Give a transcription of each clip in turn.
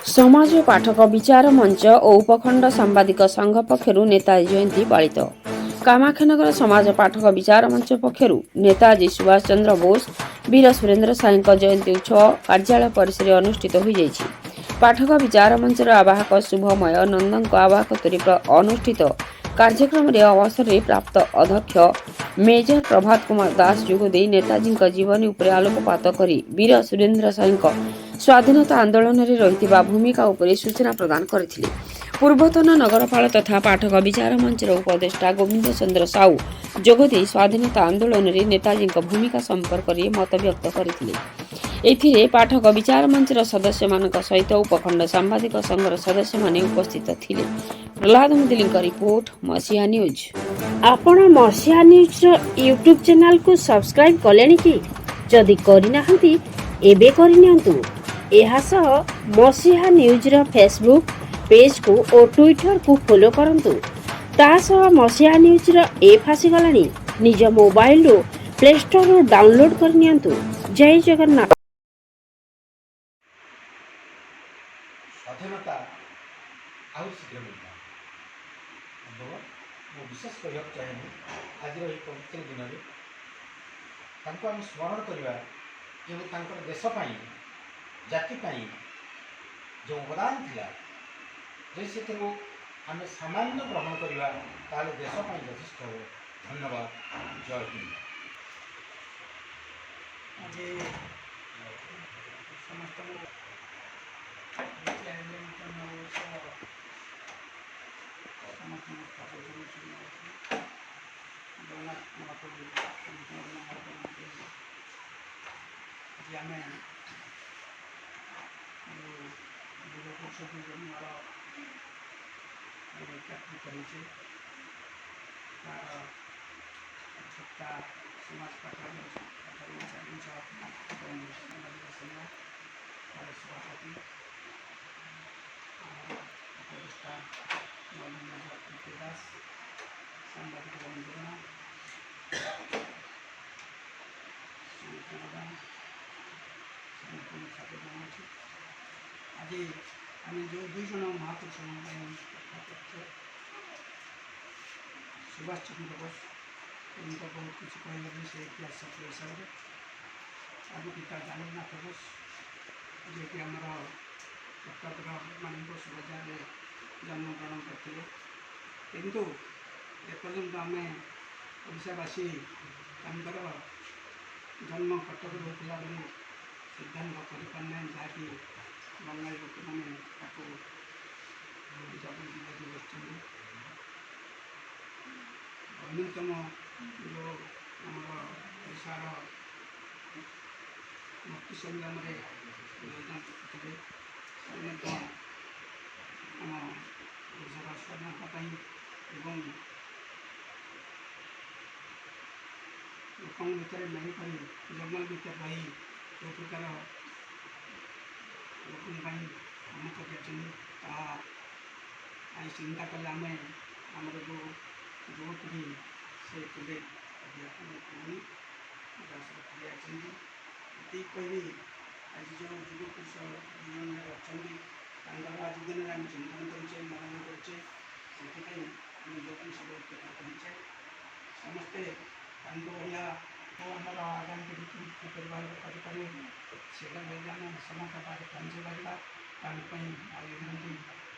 समाज पाठक विचार मंच और उपखंड सांबादिक संघ पक्षर नेताजी जयंती पालित। कामाख्यानगर समाज पाठक विचार मंच पक्षर नेताजी सुभाष चंद्र बोस वीर सुरेंद्र साई जयंती उत्सव कार्यालय परिसर अनुष्ठित हो जाइछि। पाठक विचार मंचर आवाहक शुभमय नंदन आवाहकत्व अनुष्ठित कार्यक्रम अवसर में प्राप्त अध्यक्ष मेजर प्रभात कुमार दास जोगदे नेताजी जीवनी उपर आलोकपात करी वीर सुरेंद्र साई स्वाधीनता आंदोलन में रही भूमिका उपर सूचना प्रदान करथिले। पूर्वतन नगरपाल तथा पाठक विचार मंचर उपदेष्टा गोविंद चंद्र साहू जोगदे स्वाधीनता आंदोलन में नेताजी भूमिका संपर्क में मत व्यक्त करथिले। एथिरे पाठक विचार मंचर सदस्य मानक सहित उपखंड सांबादिक संघर सदस्य माने उपस्थित थिले। प्रहलाद मुदलिंग रिपोर्ट मसीहा न्यूज। आपण मसीहा न्यूज यूट्यूब चैनल को सब्सक्राइब कलेनी कि जदि करिनाहंती एबे करिनियंतु। एहा सह मसीहा न्यूज रो फेसबुक पेज को और ट्विटर को फॉलो करंतु। ता सह मसीहा न्यूज रो ऐप आसी गलानी। निज मोबाइल रो प्ले स्टोर रो डाउनलोड करनियंतु। जय जगन्नाथ। स्वाधीनता आउ शीघ्र मिलता विशेष कहना चाहिए आज पवित्र दिन में आम स्मरण करवा देशपाई जातिपाई जो अवदान थिला जे से आम सामान्य ग्रहण करवा ताले देशपाई यथेष्ट हो। धन्यवाद। जय हिंद। आज समस्त आम चाकरी करे तार सत्ता समाज पाठक सभापति उपदेष्टा नवीन दास सांबादिक बंधुगण आज आम जो दुईज महापुरुष सुभाष चंद्र बोस उनका बहुत कुछ कहले से इतिहास हिसाब से आज पिता जगन्नाथ बोस जी कि आमर कटक मानव बजार में जन्मग्रहण करते किंतु एपर्यंत आम ओडावासी जन्म कटक होता बेले सिद्धांत करना जहाँकि बंगाली लोक मैंने जबरदस्ती बस अन्यतम जो आमर ओडार मुक्ति संग्राम योगदान करते आम ओडार स्वाधीनता एवं लोक भितर नहीं पाई जंगल भितर रही जो प्रकार लोक काम कर चिंता कले आम आमर जो युवपीढ़ी से कहे कही आज जो युवपुरुष अच्छा आज दिन में आम चिंतन करे मनन करे युवपुरुष कहे समस्ते भाया आमर आगामी पीढ़ी किपर करें से आम समस्त पाखे पहुँचे पारा आयोजन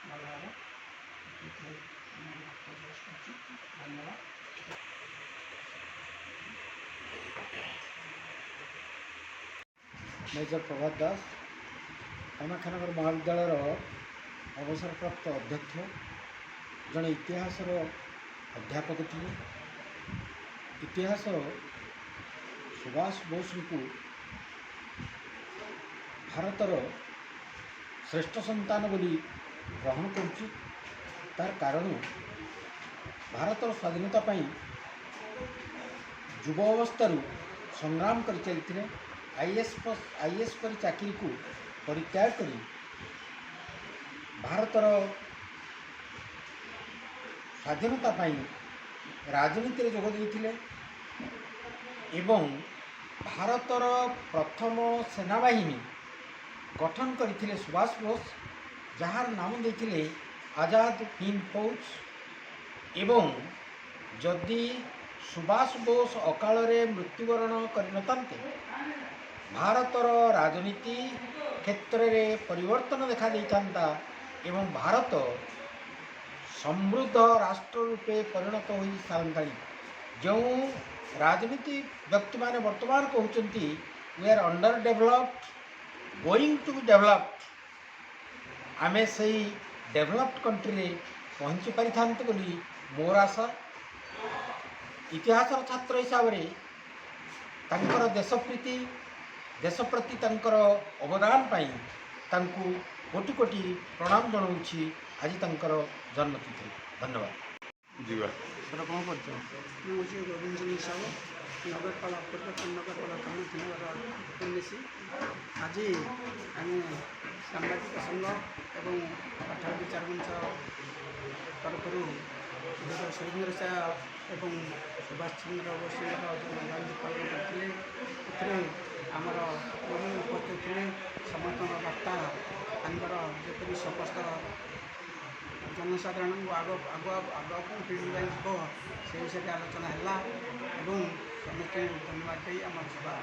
भल भाव धन्यवाद। मेजर प्रभात दास कामाख्यानगर महाविद्यालय अवसरप्राप्त अध्यक्ष जड़े इतिहास अध्यापक थे। इतिहास सुभाष बोस को भारतर श्रेष्ठ संतान बोली ग्रहण करुच्ची। तार कारण भारतर स्वाधीनता पाई युव अवस्था संग्राम कर चलते आईएएस पर चाकरी को परित्याग कर भारतर स्वाधीनता पाई राजनीति जोग देते एवं भारतर प्रथम सेनाबाहिनी गठन करथिले सुभाष बोस ଯାହାର ନାମ ଦେଇଥିଲେ ଆଜାଦ ହିନ୍ଦ ଫୌଜ। ଏବଂ ଯଦି ସୁଭାଷ ବୋଷ ଅକାଳରେ ମୃତ୍ୟୁବରଣ କରିନଥାନ୍ତେ ଭାରତର ରାଜନୀତି କ୍ଷେତ୍ରରେ ପରିବର୍ତ୍ତନ ଦେଖାଦେଇଥାନ୍ତା ଏବଂ ଭାରତ ସମୃଦ୍ଧ ରାଷ୍ଟ୍ର ରୂପେ ପରିଣତ ହୋଇସାରନ୍ତାଣି। ଯେଉଁ ରାଜନୀତି ବ୍ୟକ୍ତିମାନେ ବର୍ତ୍ତମାନ କହୁଛନ୍ତି we are under developed going to B developed, ଆମେ ସେଇ ଡେଭଲପ୍ଡ କଣ୍ଟ୍ରିରେ ପହଞ୍ଚି ପାରିଥାନ୍ତେ ବୋଲି ମୋର ଆଶା। ଇତିହାସର ଛାତ୍ର ହିସାବରେ ତାଙ୍କର ଦେଶପ୍ରୀତି, ଦେଶ ପ୍ରତି ତାଙ୍କର ଅବଦାନ ପାଇଁ ତାଙ୍କୁ କୋଟି କୋଟି ପ୍ରଣାମ ଜଣାଉଛି ଆଜି ତାଙ୍କର ଜନ୍ମତିଥି। ଧନ୍ୟବାଦ। ଯିବା ସେଟା କ'ଣ କରୁଛ? ମୁଁ ହେଉଛି ଗୋବିନ୍ଦ ସିଂ ସାହୁ, ନଗରପାଳ ପୂର୍ବତନ ନଗରପାଳ କାମଥିନଗର ପୁଲିସ। ଆଜି ଆମେ ସାମ୍ବାଦିକ ସଂଘ ଏବଂ ପାଠକ ବିଚାର ମଞ୍ଚ ତରଫରୁ ସ୍ୱାଧୀନତା ଏବଂ ସୁଭାଷ ଚନ୍ଦ୍ର ବୋଷଙ୍କର ଜୟନ୍ତୀ ପାଳନ କରିଥିଲେ। ଏଥିରେ ଆମର ଉପସ୍ଥିତ ଥିଲେ ସମସ୍ତଙ୍କ ବାର୍ତ୍ତା ତାଙ୍କର ଯେପରି ସମସ୍ତ ଜନସାଧାରଣଙ୍କୁ ଆଗକୁ ପିଢ଼ି ପାଇଁ ଯିବ ସେ ବିଷୟରେ ଆଲୋଚନା ହେଲା ଏବଂ ସମସ୍ତେ ଧନ୍ୟବାଦ ଦେଇ ଆମର ସଭା